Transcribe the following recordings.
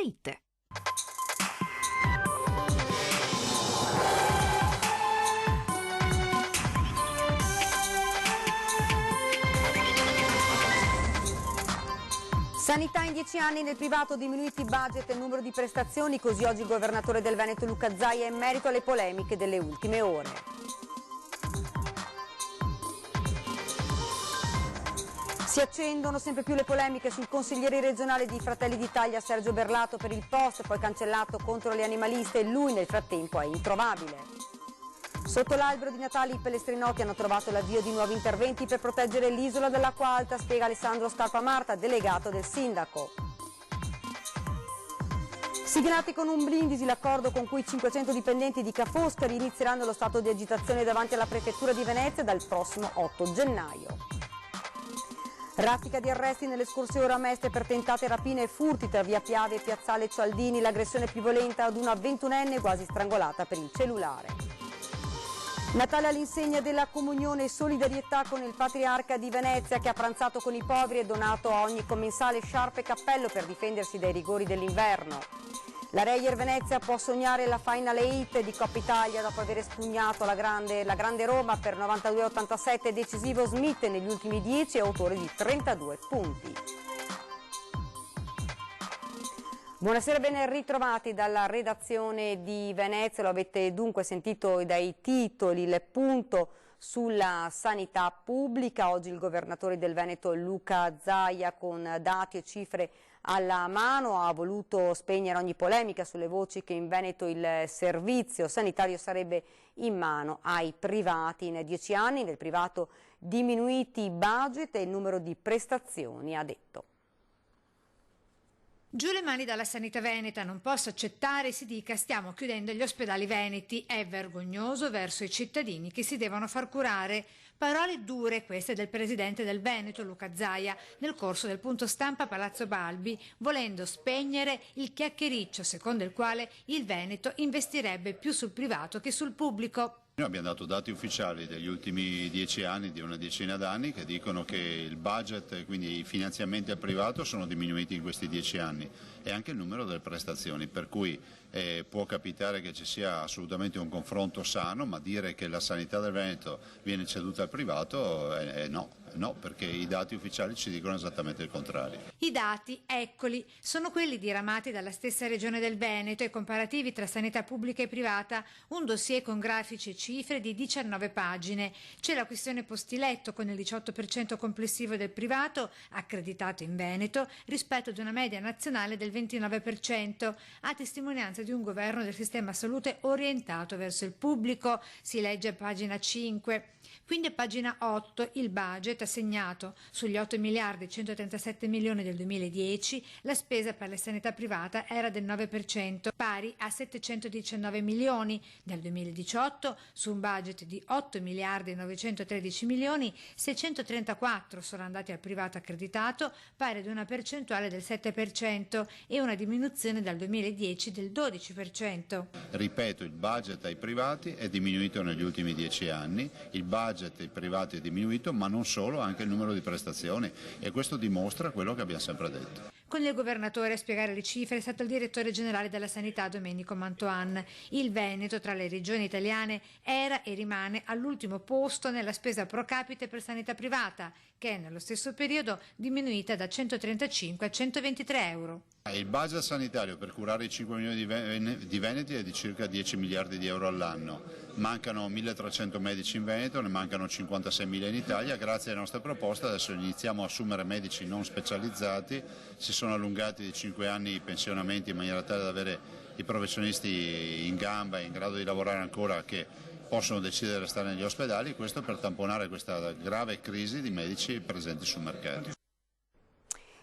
Sanità.it. Sanità in 10 anni, nel privato diminuiti budget e numero di prestazioni, così oggi il governatore del Veneto Luca Zaia in merito alle polemiche delle ultime ore. Si accendono sempre più le polemiche sul consigliere regionale di Fratelli d'Italia Sergio Berlato per il post, poi cancellato contro le animaliste, e lui nel frattempo è introvabile. Sotto l'albero di Natale i pellestrinotti hanno trovato l'avvio di nuovi interventi per proteggere l'isola dell'Acqua Alta, spiega Alessandro Scarpamarta, delegato del sindaco. Siglati con un brindisi l'accordo con cui 500 dipendenti di Ca' Foscari inizieranno lo stato di agitazione davanti alla prefettura di Venezia dal prossimo 8 gennaio. Raffica di arresti nelle scorse ore a Mestre per tentate rapine e furti tra via Piave e piazzale Cialdini, l'aggressione più violenta ad una 21enne quasi strangolata per il cellulare. Natale all'insegna della comunione e solidarietà con il Patriarca di Venezia, che ha pranzato con i poveri e donato a ogni commensale sciarpe e cappello per difendersi dai rigori dell'inverno. La Reyer Venezia può sognare la Final 8 di Coppa Italia dopo aver espugnato la grande Roma per 92-87, decisivo Smith negli ultimi 10 e autore di 32 punti. Buonasera, ben ritrovati dalla redazione di Venezia. Lo avete dunque sentito dai titoli, il punto sulla sanità pubblica. Oggi il governatore del Veneto Luca Zaia, con dati e cifre alla mano, ha voluto spegnere ogni polemica sulle voci che in Veneto il servizio sanitario sarebbe in mano ai privati. In 10 anni nel privato diminuiti i budget e il numero di prestazioni, ha detto. Giù le mani dalla sanità veneta, non posso accettare si dica stiamo chiudendo gli ospedali veneti, è vergognoso verso i cittadini che si devono far curare. Parole dure queste del presidente del Veneto Luca Zaia nel corso del punto stampa a Palazzo Balbi, volendo spegnere il chiacchiericcio secondo il quale il Veneto investirebbe più sul privato che sul pubblico. Noi abbiamo dato dati ufficiali degli ultimi 10 anni, di una decina d'anni, che dicono che il budget, quindi i finanziamenti al privato, sono diminuiti in questi 10 anni e anche il numero delle prestazioni, per cui può capitare che ci sia assolutamente un confronto sano, ma dire che la sanità del Veneto viene ceduta al privato no, perché i dati ufficiali ci dicono esattamente il contrario. I dati, eccoli, sono quelli diramati dalla stessa regione del Veneto e comparativi tra sanità pubblica e privata, un dossier con grafici e cifre di 19 pagine. C'è la questione postiletto con il 18% complessivo del privato accreditato in Veneto rispetto ad una media nazionale del 29%, a testimonianza di un governo del sistema salute orientato verso il pubblico, si legge a pagina 5. Quindi a pagina 8 il budget assegnato sugli 8 miliardi e 137 milioni del 2010, la spesa per la sanità privata era del 9%, pari a 719 milioni. Nel 2018 su un budget di 8 miliardi e 913 milioni, 634 sono andati al privato accreditato, pari ad una percentuale del 7% e una diminuzione dal 2010 del 12%. Ripeto, il budget ai privati è diminuito negli ultimi 10 anni, il budget ai privati è diminuito, ma non solo, anche il numero di prestazioni, e questo dimostra quello che abbiamo sempre detto. Con il governatore a spiegare le cifre è stato il direttore generale della sanità Domenico Mantoan. Il Veneto, tra le regioni italiane, era e rimane all'ultimo posto nella spesa pro capite per sanità privata, che è nello stesso periodo diminuita da 135 a 123 euro. Il budget sanitario per curare i 5 milioni di veneti è di circa 10 miliardi di euro all'anno. Mancano 1.300 medici in Veneto, ne mancano 56.000 in Italia. Grazie alle nostre proposte adesso iniziamo a assumere medici non specializzati, si sono allungati di 5 anni i pensionamenti in maniera tale da avere i professionisti in gamba e in grado di lavorare ancora, che possono decidere di restare negli ospedali, questo per tamponare questa grave crisi di medici presenti sul mercato.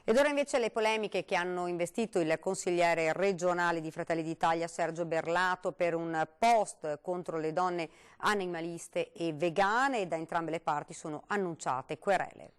Ed ora invece le polemiche che hanno investito il consigliere regionale di Fratelli d'Italia Sergio Berlato per un post contro le donne animaliste e vegane, e da entrambe le parti sono annunciate querele.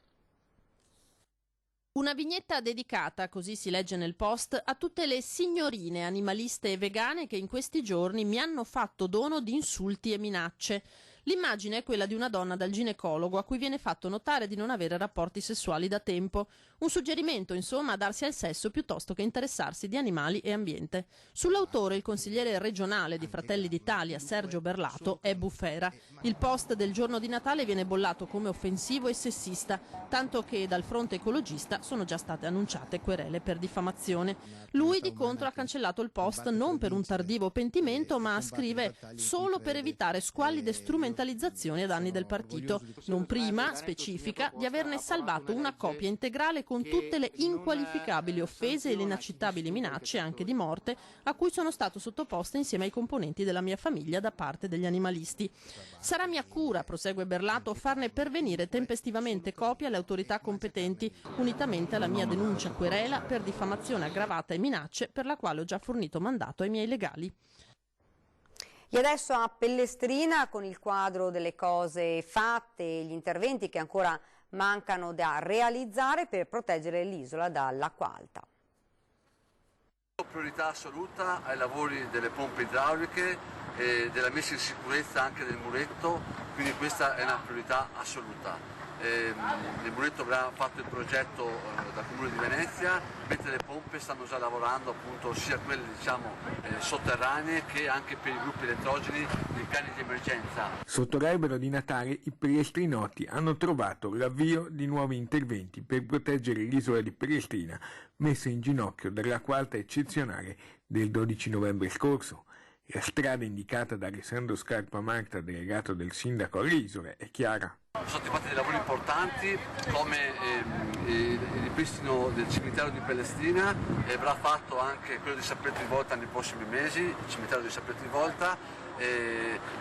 Una vignetta dedicata, così si legge nel post, a tutte le signorine animaliste e vegane che in questi giorni mi hanno fatto dono di insulti e minacce. L'immagine è quella di una donna dal ginecologo a cui viene fatto notare di non avere rapporti sessuali da tempo. Un suggerimento, insomma, a darsi al sesso piuttosto che interessarsi di animali e ambiente. Sull'autore il consigliere regionale di Fratelli d'Italia, Sergio Berlato, è bufera. Il post del giorno di Natale viene bollato come offensivo e sessista, tanto che dal fronte ecologista sono già state annunciate querele per diffamazione. Lui di contro ha cancellato il post non per un tardivo pentimento, ma scrive solo per evitare squallide strumentalizzazioni a danni del partito, non prima, specifica, di averne salvato una copia integrale con tutte le inqualificabili offese e le inaccettabili minacce, anche di morte, a cui sono stato sottoposta insieme ai componenti della mia famiglia da parte degli animalisti. Sarà mia cura, prosegue Berlato, farne pervenire tempestivamente copia alle autorità competenti, unitamente alla mia denuncia querela per diffamazione aggravata e minacce, per la quale ho già fornito mandato ai miei legali. E adesso a Pellestrina con il quadro delle cose fatte e gli interventi che ancora mancano da realizzare per proteggere l'isola dall'acqua alta. Priorità assoluta ai lavori delle pompe idrauliche e della messa in sicurezza anche del muretto, quindi questa è una priorità assoluta. Il muretto avrà fatto il progetto dal Comune di Venezia, mentre le pompe stanno già lavorando appunto sia quelle sotterranee che anche per i gruppi elettrogeni dei piani di emergenza. Sotto l'albero di Natale i pelestrinoti hanno trovato l'avvio di nuovi interventi per proteggere l'isola di Pellestrina, messa in ginocchio dall'acqua alta eccezionale del 12 novembre scorso. La strada indicata da Alessandro Scarpa Marta, delegato del sindaco alle isole, è chiara. Sono stati fatti dei lavori importanti come il ripristino del cimitero di Pellestrina e avrà fatto anche quello di San Pietro di Volta nei prossimi mesi, il cimitero di San Pietro di Volta.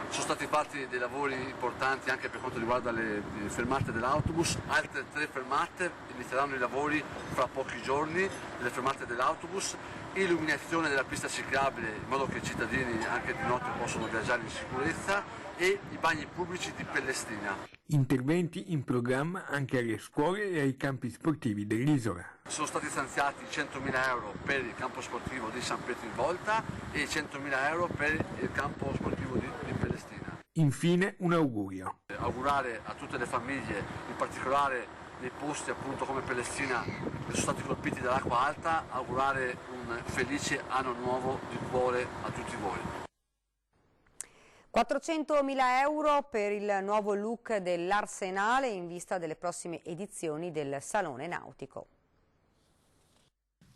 Sono stati fatti dei lavori importanti anche per quanto riguarda le fermate dell'autobus, altre 3 fermate inizieranno i lavori fra pochi giorni, le fermate dell'autobus, illuminazione della pista ciclabile in modo che i cittadini anche di notte possono viaggiare in sicurezza e i bagni pubblici di Pellestrina. Interventi in programma anche alle scuole e ai campi sportivi dell'isola. Sono stati stanziati 100.000 euro per il campo sportivo di San Pietro in Volta e 100.000 euro per il campo sportivo di Pellestrina. Infine un augurio. Augurare a tutte le famiglie, in particolare nei posti appunto come Pellestrina che sono stati colpiti dall'acqua alta, augurare un felice anno nuovo di cuore a tutti voi. 400.000 euro per il nuovo look dell'Arsenale in vista delle prossime edizioni del Salone Nautico.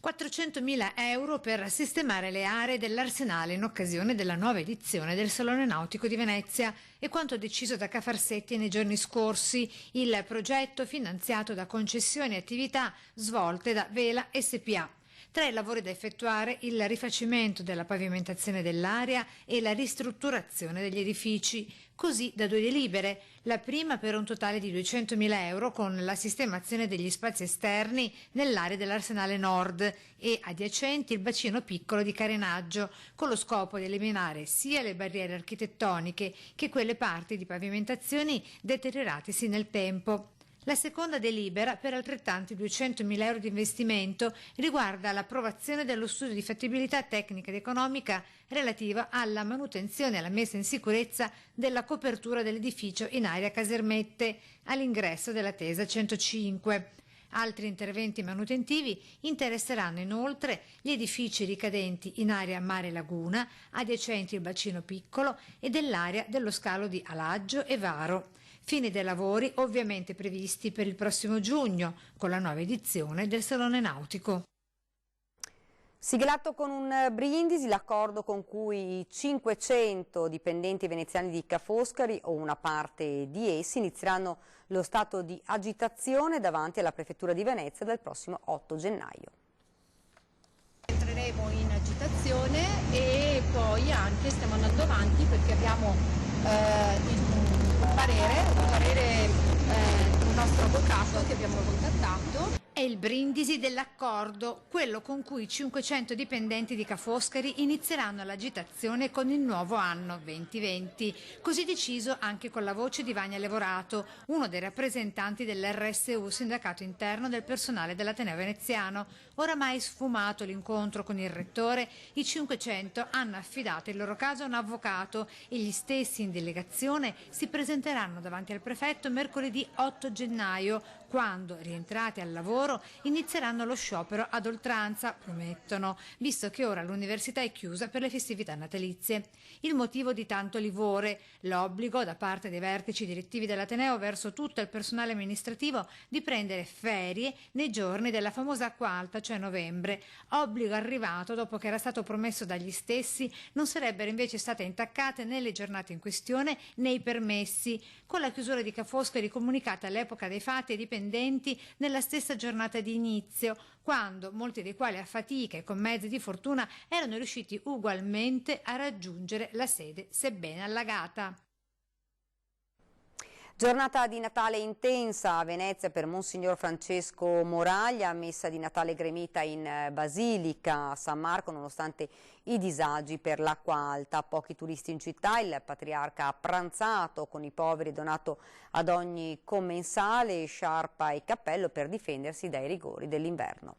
400.000 euro per sistemare le aree dell'Arsenale in occasione della nuova edizione del Salone Nautico di Venezia è quanto deciso da Cafarsetti nei giorni scorsi. Il progetto finanziato da concessioni e attività svolte da Vela SPA. Tra i lavori da effettuare il rifacimento della pavimentazione dell'area e la ristrutturazione degli edifici, così da 2 delibere, la prima per un totale di 200.000 euro con la sistemazione degli spazi esterni nell'area dell'Arsenale Nord e adiacenti il bacino piccolo di carenaggio, con lo scopo di eliminare sia le barriere architettoniche che quelle parti di pavimentazioni deterioratesi nel tempo. La seconda delibera, per altrettanti 200.000 euro di investimento, riguarda l'approvazione dello studio di fattibilità tecnica ed economica relativa alla manutenzione e alla messa in sicurezza della copertura dell'edificio in area Casermette, all'ingresso della Tesa 105. Altri interventi manutentivi interesseranno inoltre gli edifici ricadenti in area Mare Laguna, adiacenti il bacino piccolo e dell'area dello scalo di Alaggio e Varo. Fine dei lavori ovviamente previsti per il prossimo giugno con la nuova edizione del Salone Nautico. Siglato con un brindisi l'accordo con cui 500 dipendenti veneziani di Ca' Foscari o una parte di essi inizieranno lo stato di agitazione davanti alla Prefettura di Venezia dal prossimo 8 gennaio. Entreremo in agitazione e poi anche stiamo andando avanti perché abbiamo un parere del nostro avvocato che abbiamo contattato. È il brindisi dell'accordo, quello con cui i 500 dipendenti di Ca' Foscari inizieranno l'agitazione con il nuovo anno 2020. Così deciso anche con la voce di Vania Levorato, uno dei rappresentanti dell'RSU, sindacato interno del personale dell'Ateneo veneziano. Oramai sfumato l'incontro con il rettore, i 500 hanno affidato il loro caso a un avvocato e gli stessi in delegazione si presenteranno davanti al prefetto mercoledì 8 gennaio, quando, rientrati al lavoro, inizieranno lo sciopero ad oltranza, promettono, visto che ora l'università è chiusa per le festività natalizie. Il motivo di tanto livore, l'obbligo da parte dei vertici direttivi dell'Ateneo verso tutto il personale amministrativo di prendere ferie nei giorni della famosa acqua alta, cioè novembre, obbligo arrivato dopo che era stato promesso dagli stessi non sarebbero invece state intaccate né le giornate in questione né i permessi, con la chiusura di Ca' Foscari comunicata all'epoca dei fatti ai dipendenti nella stessa giornata di inizio, quando molti dei quali a fatica e con mezzi di fortuna erano riusciti ugualmente a raggiungere la sede, sebbene allagata. Giornata di Natale intensa a Venezia per Monsignor Francesco Moraglia, messa di Natale gremita in Basilica San Marco nonostante i disagi per l'acqua alta. Pochi turisti in città, il patriarca ha pranzato con i poveri, donato ad ogni commensale sciarpa e cappello per difendersi dai rigori dell'inverno.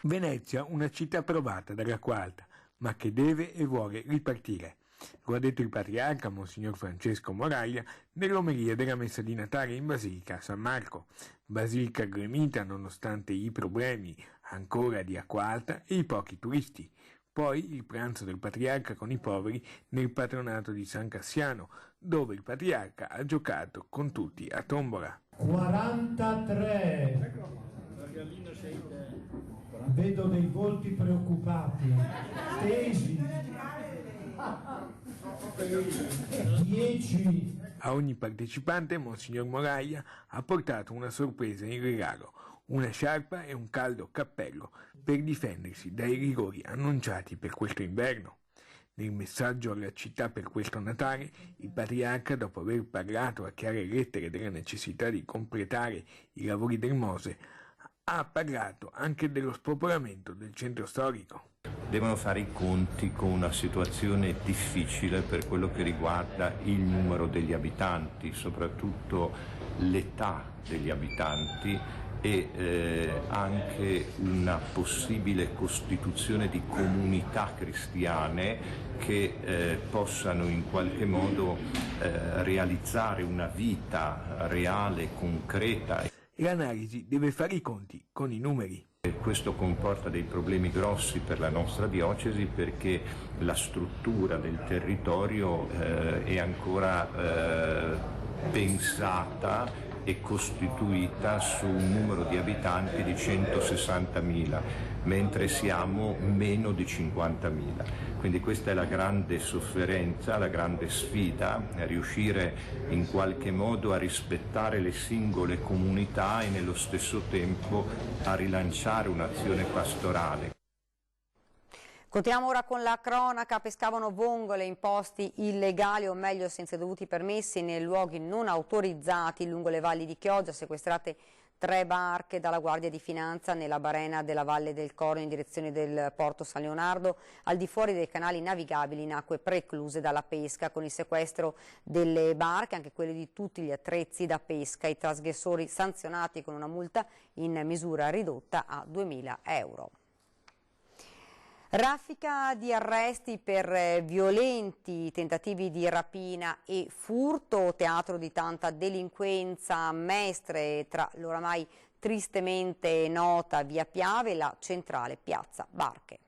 Venezia, una città provata dall'acqua alta, ma che deve e vuole ripartire. Lo ha detto il patriarca Monsignor Francesco Moraglia nell'omelia della messa di Natale in Basilica San Marco. Basilica gremita nonostante i problemi ancora di acqua alta e i pochi turisti. Poi il pranzo del patriarca con i poveri nel patronato di San Cassiano, dove il patriarca ha giocato con tutti a tombola. 43. Vedo dei volti preoccupati, tesi. 10. A ogni partecipante Monsignor Moraglia ha portato una sorpresa in regalo, una sciarpa e un caldo cappello per difendersi dai rigori annunciati per questo inverno. Nel messaggio alla città per questo Natale, il patriarca, dopo aver parlato a chiare lettere della necessità di completare i lavori del Mose, ha parlato anche dello spopolamento del centro storico. Devono fare i conti con una situazione difficile per quello che riguarda il numero degli abitanti, soprattutto l'età degli abitanti e anche una possibile costituzione di comunità cristiane che possano in qualche modo realizzare una vita reale, concreta. L'analisi deve fare i conti con i numeri. Questo comporta dei problemi grossi per la nostra diocesi perché la struttura del territorio è ancora pensata e costituita su un numero di abitanti di 160.000, mentre siamo meno di 50.000. Quindi questa è la grande sofferenza, la grande sfida, riuscire in qualche modo a rispettare le singole comunità e nello stesso tempo a rilanciare un'azione pastorale. Continuiamo ora con la cronaca. Pescavano vongole in posti illegali o meglio senza dovuti permessi nei luoghi non autorizzati lungo le valli di Chioggia, sequestrate 3 barche dalla Guardia di Finanza nella barena della Valle del Corno in direzione del porto San Leonardo, al di fuori dei canali navigabili in acque precluse dalla pesca. Con il sequestro delle barche, anche quelli di tutti gli attrezzi da pesca, i trasgressori sanzionati con una multa in misura ridotta a 2.000 euro. Raffica di arresti per violenti tentativi di rapina e furto, teatro di tanta delinquenza a Mestre, tra l'oramai tristemente nota via Piave e la centrale piazza Barche.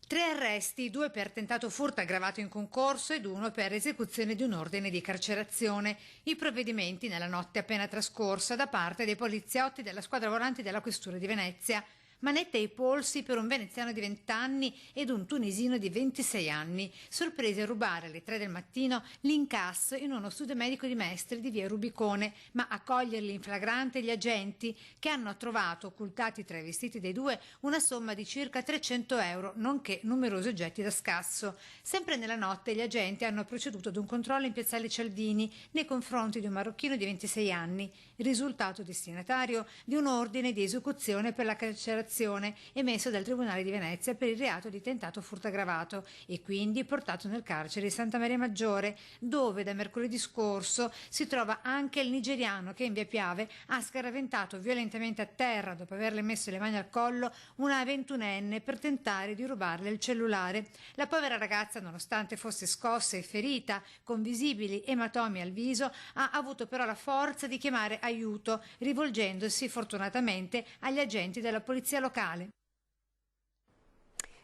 3 arresti, 2 per tentato furto aggravato in concorso ed 1 per esecuzione di un ordine di carcerazione. I provvedimenti nella notte appena trascorsa da parte dei poliziotti della squadra volante della Questura di Venezia. Manette ai polsi per un veneziano di 20 anni ed un tunisino di 26 anni, sorpresi a rubare alle 3 del mattino l'incasso in uno studio medico di Mestre di via Rubicone, ma a coglierli in flagrante gli agenti che hanno trovato occultati tra i vestiti dei 2 una somma di circa 300 euro, nonché numerosi oggetti da scasso. Sempre nella notte gli agenti hanno proceduto ad un controllo in piazzale Cialdini nei confronti di un marocchino di 26 anni. risultato destinatario di un ordine di esecuzione per la carcerazione emesso dal Tribunale di Venezia per il reato di tentato furto aggravato e quindi portato nel carcere di Santa Maria Maggiore, dove da mercoledì scorso si trova anche il nigeriano che in via Piave ha scaraventato violentemente a terra, dopo averle messo le mani al collo, una 21enne per tentare di rubarle il cellulare. La povera ragazza, nonostante fosse scossa e ferita, con visibili ematomi al viso, ha avuto però la forza di chiamare aiuto, rivolgendosi fortunatamente agli agenti della polizia locale.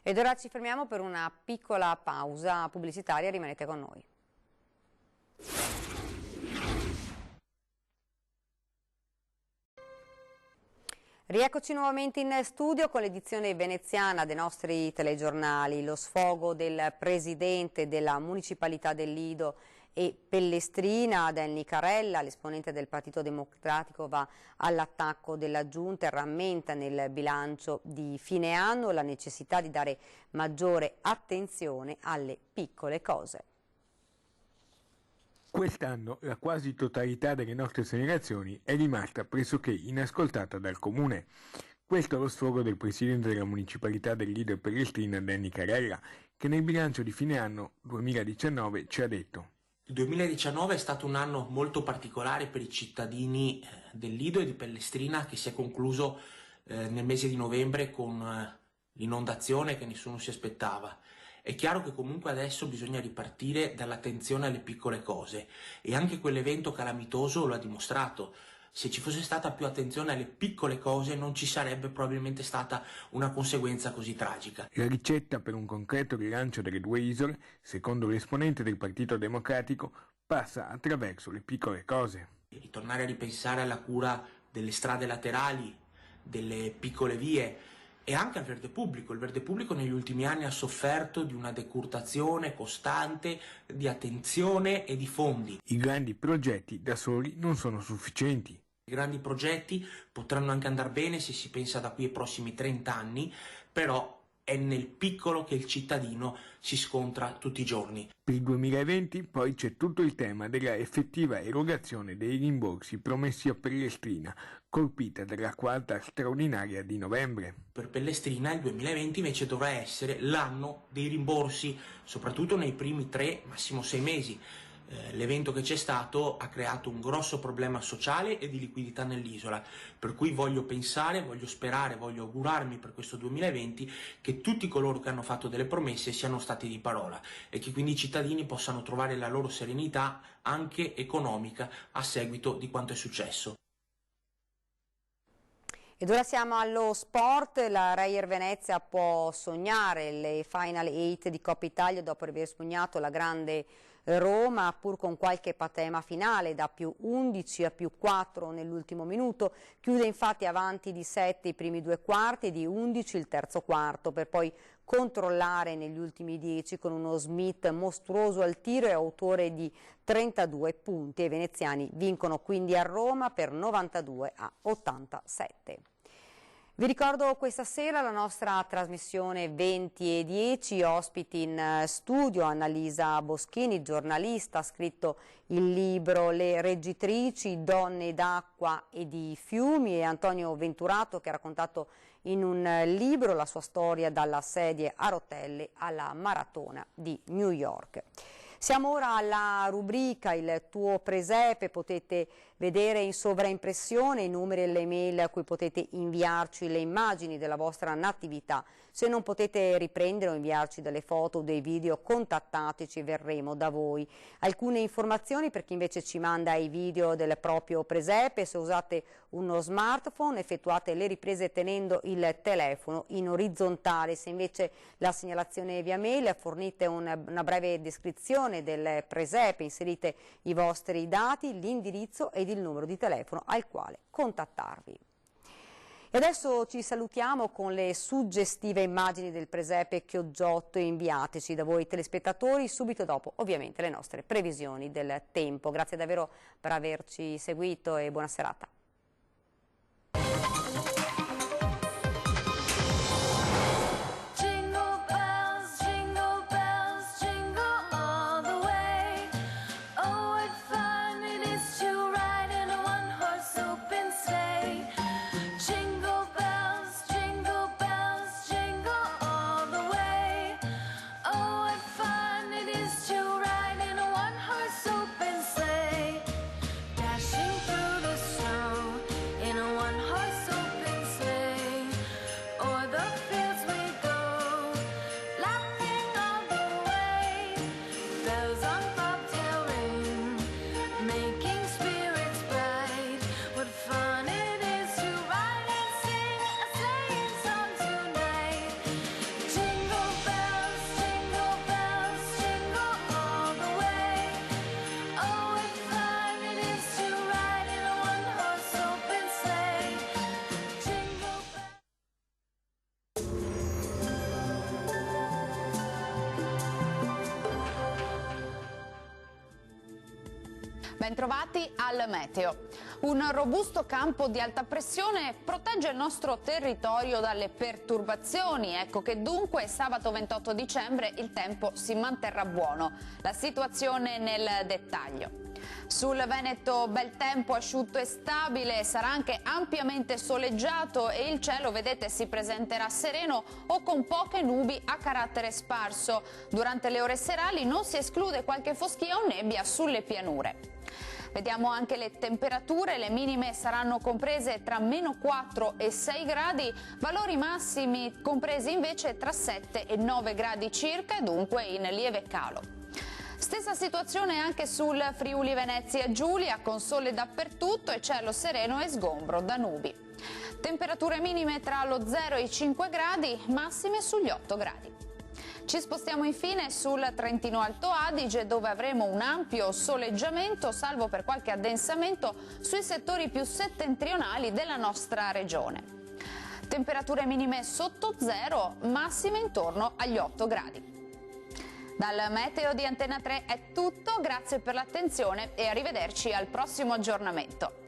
Ed ora ci fermiamo per una piccola pausa pubblicitaria, rimanete con noi. Rieccoci nuovamente in studio con l'edizione veneziana dei nostri telegiornali. Lo sfogo del presidente della municipalità del Lido e Pellestrina, Del Nicarella, l'esponente del Partito Democratico, va all'attacco della Giunta e rammenta nel bilancio di fine anno la necessità di dare maggiore attenzione alle piccole cose. Quest'anno la quasi totalità delle nostre segnalazioni è rimasta pressoché inascoltata dal Comune. Questo è lo sfogo del presidente della municipalità del Lido e Pellestrina, Del Nicarella, che nel bilancio di fine anno 2019 ci ha detto: il 2019 è stato un anno molto particolare per i cittadini del Lido e di Pellestrina, che si è concluso nel mese di novembre con l'inondazione che nessuno si aspettava. È chiaro che comunque adesso bisogna ripartire dall'attenzione alle piccole cose e anche quell'evento calamitoso lo ha dimostrato. Se ci fosse stata più attenzione alle piccole cose non ci sarebbe probabilmente stata una conseguenza così tragica. La ricetta per un concreto rilancio delle due isole, secondo l'esponente del Partito Democratico, passa attraverso le piccole cose. Ritornare a ripensare alla cura delle strade laterali, delle piccole vie e anche al verde pubblico. Il verde pubblico negli ultimi anni ha sofferto di una decurtazione costante di attenzione e di fondi. I grandi progetti da soli non sono sufficienti. I grandi progetti potranno anche andare bene se si pensa da qui ai prossimi 30 anni, però è nel piccolo che il cittadino si scontra tutti i giorni. Per il 2020 poi c'è tutto il tema della effettiva erogazione dei rimborsi promessi a Pellestrina, colpita dalla quarta straordinaria di novembre. Per Pellestrina il 2020 invece dovrà essere l'anno dei rimborsi, soprattutto nei primi 3, massimo 6 mesi. L'evento che c'è stato ha creato un grosso problema sociale e di liquidità nell'isola, per cui voglio pensare, voglio sperare, voglio augurarmi per questo 2020 che tutti coloro che hanno fatto delle promesse siano stati di parola e che quindi i cittadini possano trovare la loro serenità anche economica a seguito di quanto è successo. Ed ora siamo allo sport. La Reyer Venezia può sognare le Final 8 di Coppa Italia dopo aver spugnato la grande Roma, pur con qualche patema finale da più 11 a più 4 nell'ultimo minuto. Chiude infatti avanti di 7 i primi 2 quarti e di 11 il terzo quarto, per poi controllare negli ultimi 10 con uno Smith mostruoso al tiro e autore di 32 punti. I veneziani vincono quindi a Roma per 92 a 87. Vi ricordo questa sera la nostra trasmissione 20 e 10, ospiti in studio Annalisa Boschini, giornalista, ha scritto il libro Le reggitrici, donne d'acqua e di fiumi, e Antonio Venturato che ha raccontato in un libro la sua storia dalla sedie a rotelle alla maratona di New York. Siamo ora alla rubrica Il tuo presepe, potete vedere in sovraimpressione i numeri e le email a cui potete inviarci le immagini della vostra natività. Se non potete riprendere o inviarci delle foto o dei video, contattateci, verremo da voi. Alcune informazioni per chi invece ci manda i video del proprio presepe: se usate uno smartphone effettuate le riprese tenendo il telefono in orizzontale, se invece la segnalazione via mail fornite una breve descrizione del presepe, inserite i vostri dati, l'indirizzo ed il numero di telefono al quale contattarvi. E adesso ci salutiamo con le suggestive immagini del presepe Chioggiotto inviateci da voi telespettatori subito dopo ovviamente le nostre previsioni del tempo. Grazie davvero per averci seguito e buona serata. So Bentrovati al meteo. Un robusto campo di alta pressione protegge il nostro territorio dalle perturbazioni. Ecco che dunque sabato 28 dicembre il tempo si manterrà buono. La situazione nel dettaglio. Sul Veneto bel tempo asciutto e stabile, sarà anche ampiamente soleggiato e il cielo, vedete, si presenterà sereno o con poche nubi a carattere sparso. Durante le ore serali non si esclude qualche foschia o nebbia sulle pianure. Vediamo anche le temperature, le minime saranno comprese tra -4 e 6 gradi, valori massimi compresi invece tra 7 e 9 gradi circa, dunque in lieve calo. Stessa situazione anche sul Friuli Venezia Giulia, con sole dappertutto e cielo sereno e sgombro da nubi. Temperature minime tra lo 0 e i 5 gradi, massime sugli 8 gradi. Ci spostiamo infine sul Trentino Alto Adige, dove avremo un ampio soleggiamento, salvo per qualche addensamento sui settori più settentrionali della nostra regione. Temperature minime sotto zero, massime intorno agli 8 gradi. Dal meteo di Antena 3 è tutto, grazie per l'attenzione e arrivederci al prossimo aggiornamento.